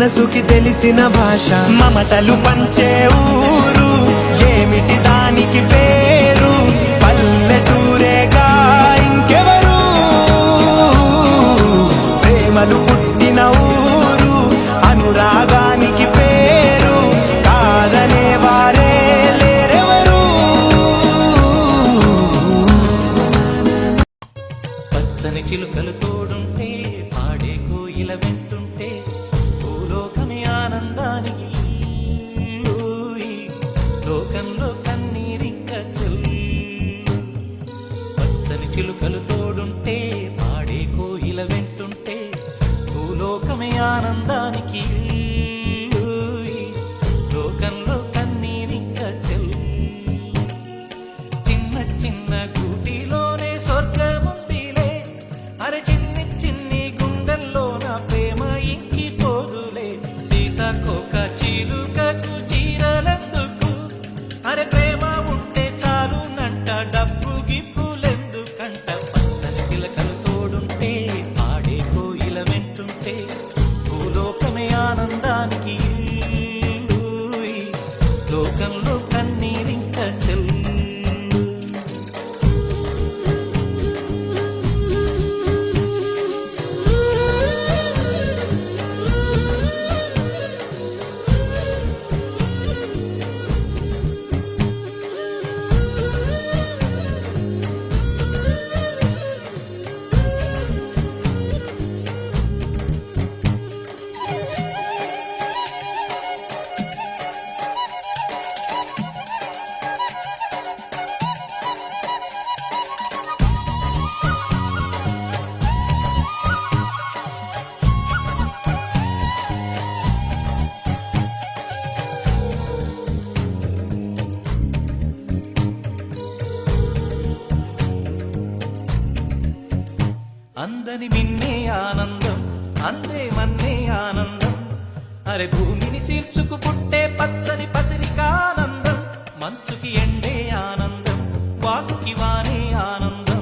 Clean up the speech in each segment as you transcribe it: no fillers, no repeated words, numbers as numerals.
మనసుకి తెలిసిన భాష మమతలు పంచే ఊరు ఏమిటి దానికి పేరు పల్లెటూరేగా ఇంకెవరు ప్రేమలు పుట్టిన ఊరు అనురాగానికి పేరు కాదనే వారే లేరెవరు పచ్చని చిలుకలు తోడుంటే పాడే కోయిల వెంటుంటే భూలోకమే ఆనందానికి లోకంలో కన్నీరింక చెల్లు పచ్చని చిలుకలు తోడుంటే పాడే కోయిల వెంటుంటే భూలోకమే ఆనందానికి లోకంలో కన్నీరింక చెల్లు చిన్న చిన్న గూటిలోనే స్వర్గముందిలే అరే చిన్ని చిన్ని గుండెల్లో నా ప్రేమ ఇంకి పోదులే సీతాకోక చిలుకకు చీరలెందుకు అరే ప్రేమ ఉంటే చాలునంట డబ్బు గిప్పులెందుకంట పచ్చని చిలకలు తోడుంటే పాడే కోయిల వెంటుంటే భూలోకమే ఆనందానికి లోకంలో కన్నీరింక చెల్లు అందని మిన్నే ఆనందం అందే మన్నే ఆనందం అరే భూమిని చీల్చుకు పుట్టే పచ్చని పసిరికానందం మంచుకి ఎండే ఆనందం వాకుకి వానే ఆనందం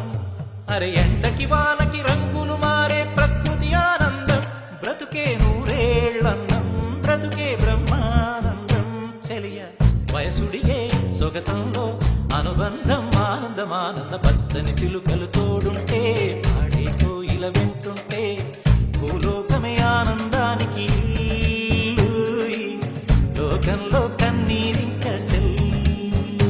అరే ఎండకి వానకి రంగులు మారే ప్రకృతి ఆనందం బ్రతుకే నూరేళ్ళన్నం బ్రతుకే బ్రహ్మానందం చెలియ వయసుడిగే సొగతంలో అనుబంధం ఆనందమానంద పచ్చని చిలుకలు తోడుంటే పాడే కోయిల వెంటుంటే భూలోకమే ఆనందానికి లోకంలో కన్నీరింక చెల్లు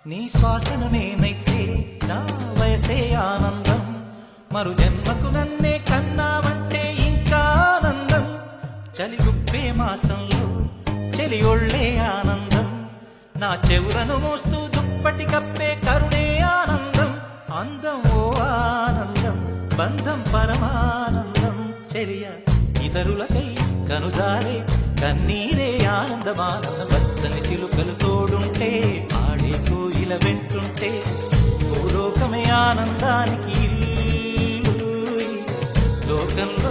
నీ శ్వాసను నేనైతే నా వయసే ఆనందం మరు జన్మకు నన్నే కన్నావంటే ఇంకా ఆనందం చలి గుప్పే మాసంలో చలి ఒళ్ళే ఆనందం నా చెవులను మోస్తూ దుప్పటి కప్పే కరుణే ఆనందం అందం ఓ ఆనందం బంధం పరమానందం చెలియ ఇతరులకై కనుజారే కన్నీరే ఆనందమానంద పచ్చని చిలుకలు తోడుంటే ఆడే కోయిల వెంటుంటే భూలోకమే ఆనందానికి లోకంలో